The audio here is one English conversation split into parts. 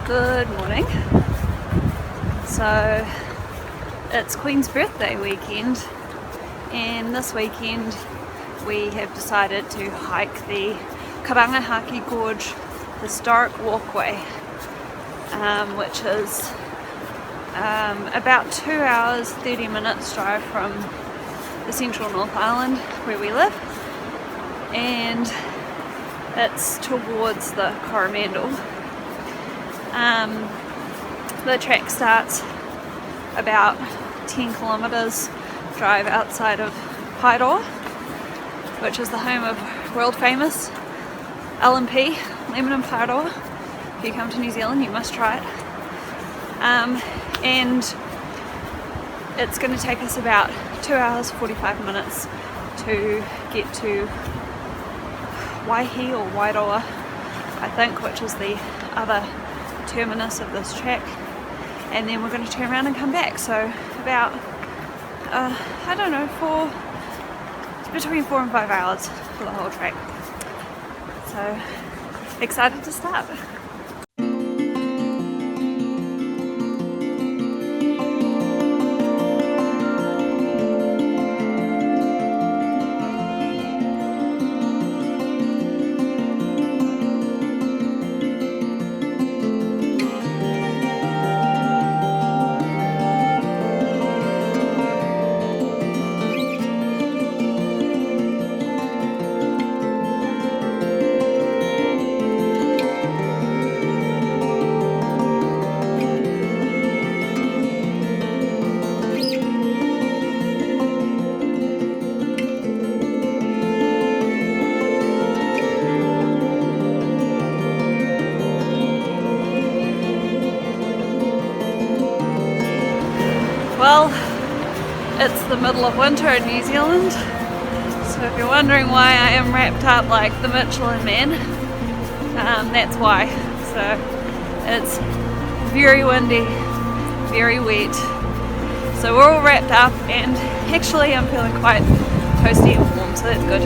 Good morning. So it's Queen's birthday weekend, and this weekend we have decided to hike the Karangahake Gorge Historic Walkway, which is about 2 hours 30 minutes drive from the central North Island where we live, and it's towards the Coromandel. The track starts about 10 kilometres drive outside of Paeroa, which is the home of world famous LMP, lemon and Paeroa. If you come to New Zealand you must try it. And it's going to take us about 2 hours 45 minutes to get to Waihi or Wairoa, I think, which is the other terminus of this track, and then we're going to turn around and come back. So about I don't know, between 4 and 5 hours for the whole track. So excited to start. Well, it's the middle of winter in New Zealand, so if you're wondering why I am wrapped up like the Michelin Man, that's why. So it's very windy, very wet, so we're all wrapped up, and actually I'm feeling quite toasty and warm, so that's good.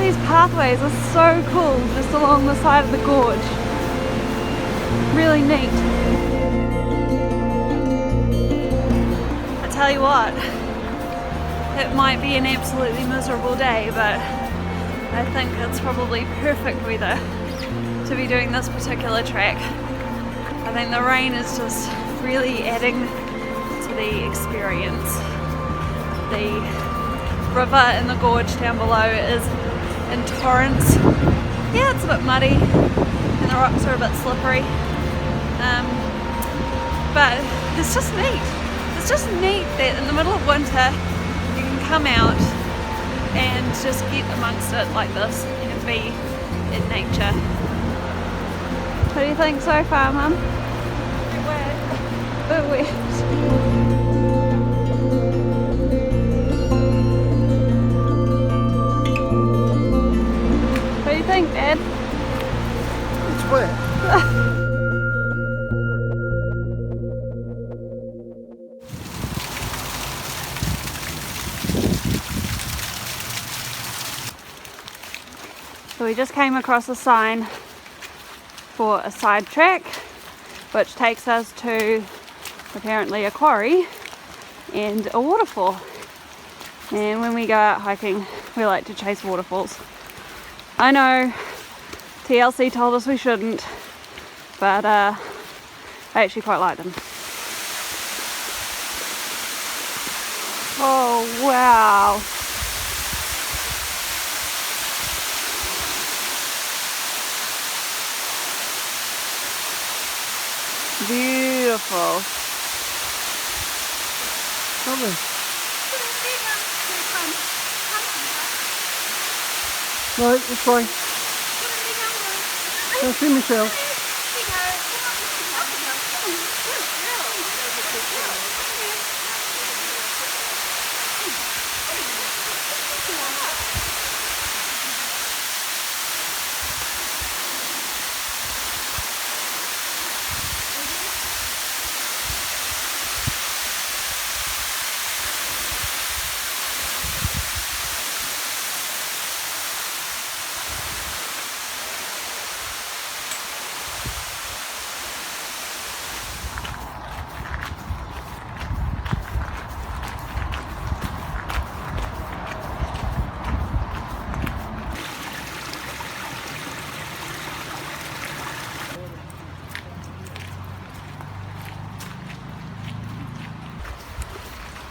These pathways are so cool, just along the side of the gorge. Really neat. I tell you what, it might be an absolutely miserable day, but I think it's probably perfect weather to be doing this particular track. I think the rain is just really adding to the experience. The river in the gorge down below is in torrents. Yeah, it's a bit muddy and the rocks are a bit slippery. But it's just neat. It's just neat that in the middle of winter you can come out and just get amongst it like this and be in nature. What do you think so far, Mum? A bit wet. What do you think, Dad? It's wet. So we just came across a sign for a side track which takes us to apparently a quarry and a waterfall, and when we go out hiking we like to chase waterfalls. I know TLC told us we shouldn't, but I actually quite like them. Oh wow! Beautiful. Lovely. Right, this way. See Michelle.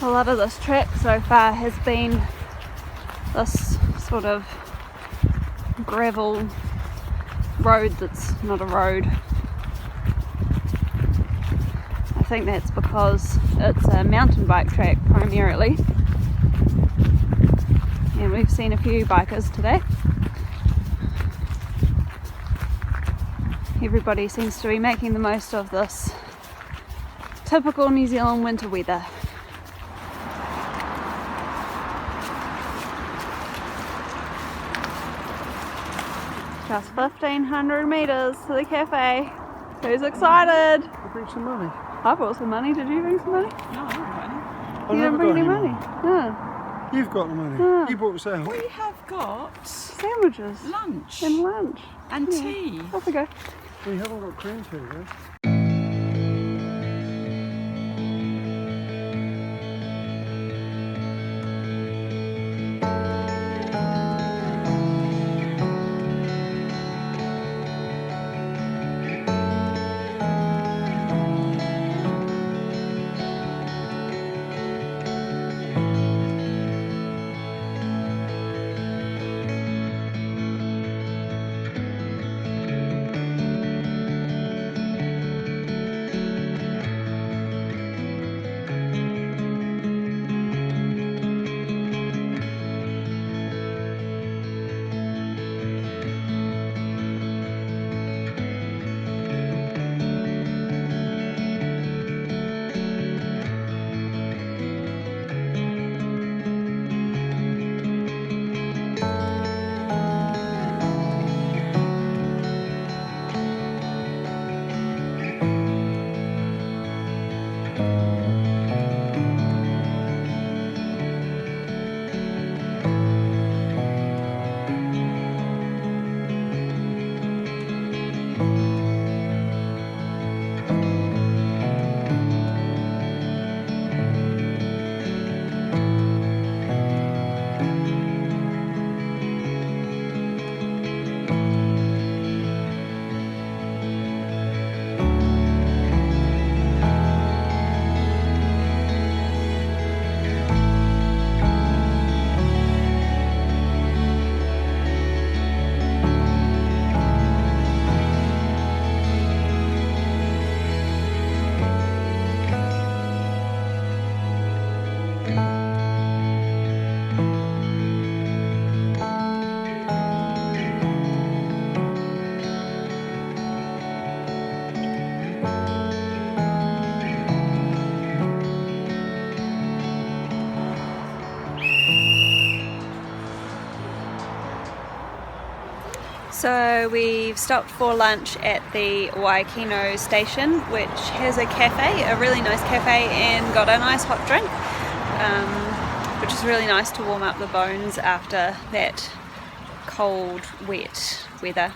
a lot of this trek so far has been this sort of gravel road that's not a road. I think that's because it's a mountain bike track primarily, and we've seen a few bikers today. Everybody seems to be making the most of this typical New Zealand winter weather. Just 1,500 metres to the cafe. Who's excited? I bring some money. I brought some money. Did you bring some money? No, I haven't got any. You didn't bring any money? No. You've got the money. Ah. You brought us out. We have got Sandwiches. lunch And lunch. and Yeah. tea. That's okay. We haven't got cream tea though. So we've stopped for lunch at the Waikino station, which has a cafe, a really nice cafe, and got a nice hot drink, which is really nice to warm up the bones after that cold, wet weather.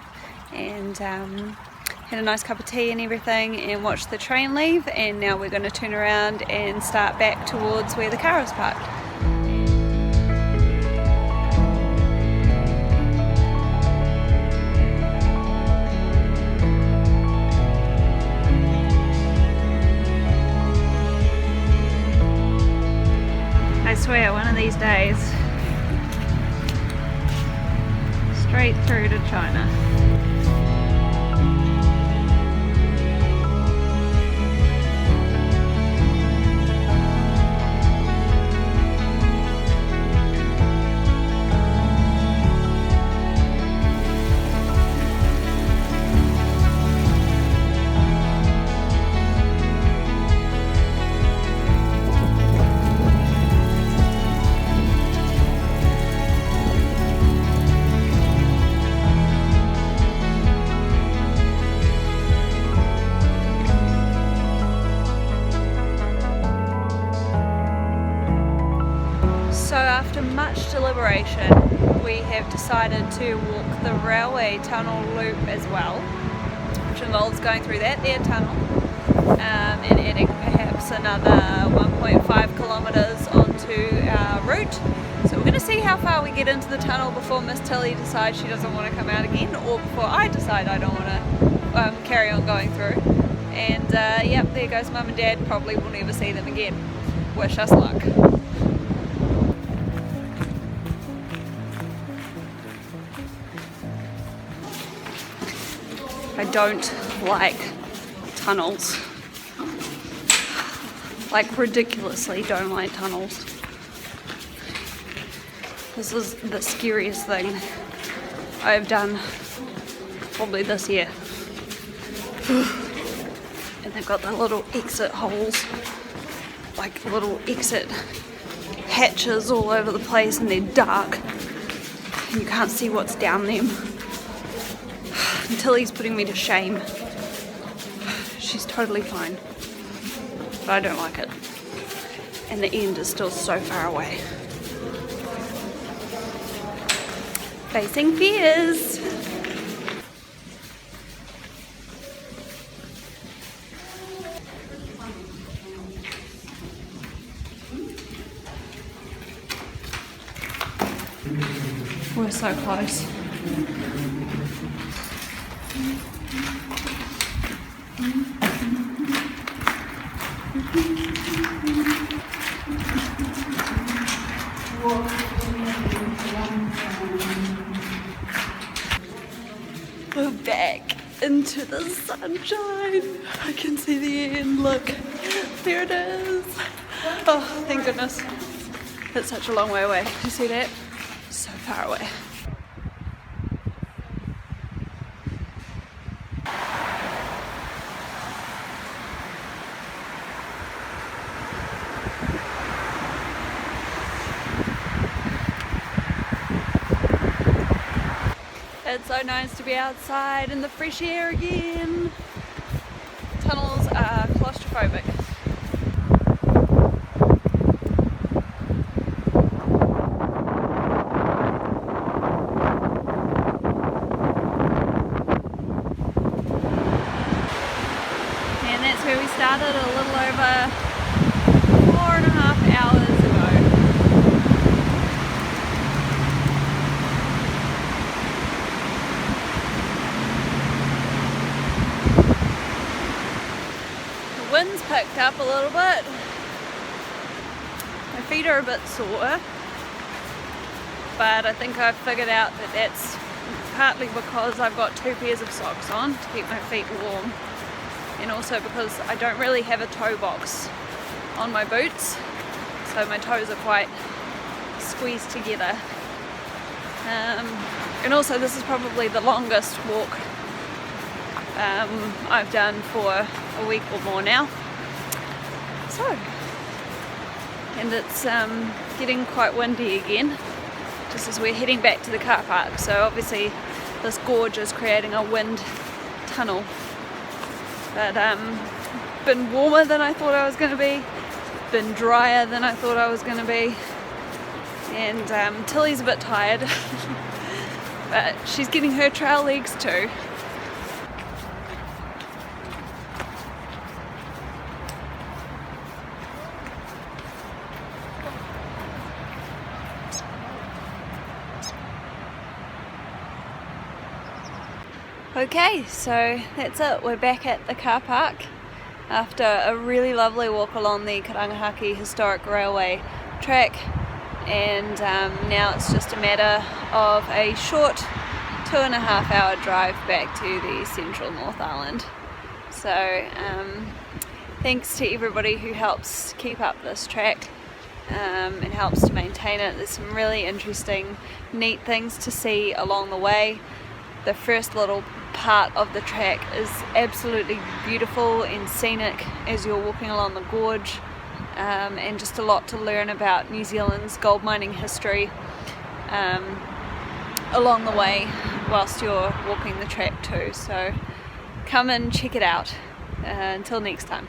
And had a nice cup of tea and everything, and watched the train leave, and now we're going to turn around and start back towards where the car is parked. I swear, one of these days, straight through to China. So after much deliberation, we have decided to walk the railway tunnel loop as well, which involves going through that there tunnel and adding perhaps another 1.5 kilometres onto our route. So we're going to see how far we get into the tunnel before Miss Tilly decides she doesn't want to come out again, or before I decide I don't want to carry on going through. And yep, there goes Mum and Dad, probably will never see them again. wish us luck. I don't like tunnels. Like ridiculously don't like tunnels. This is the scariest thing I've done probably this year. And they've got the little exit holes, like little exit hatches all over the place, and they're dark and you can't see what's down them. Until he's putting me to shame. She's totally fine, but I don't like it, and the end is still so far away. Facing fears. We're so close. We're back into the sunshine. I can see the end. Look, there it is. Oh, thank goodness. It's such a long way away. You see that? So far away. It's so nice to be outside in the fresh air again. Tunnels are claustrophobic. And that's where we started a little over 4.5 hours ago. Wind's picked up a little bit. My feet are a bit sore, but I think I've figured out that that's partly because I've got 2 pairs of socks on to keep my feet warm, and also because I don't really have a toe box on my boots, so my toes are quite squeezed together. And also this is probably the longest walk I've done for a week or more now. So, and it's getting quite windy again, just as we're heading back to the car park. So obviously this gorge is creating a wind tunnel. But been warmer than I thought I was going to be, been drier than I thought I was going to be, and Tilly's a bit tired, but she's getting her trail legs too. Okay, so that's it. We're back at the car park after a really lovely walk along the Karangahake Historic Railway track, and now it's just a matter of a short 2.5 hour drive back to the central North Island. So thanks to everybody who helps keep up this track and helps to maintain it. There's some really interesting, neat things to see along the way. The first little part of the track is absolutely beautiful and scenic as you're walking along the gorge, and just a lot to learn about New Zealand's gold mining history along the way whilst you're walking the track too. So come and check it out. Until next time.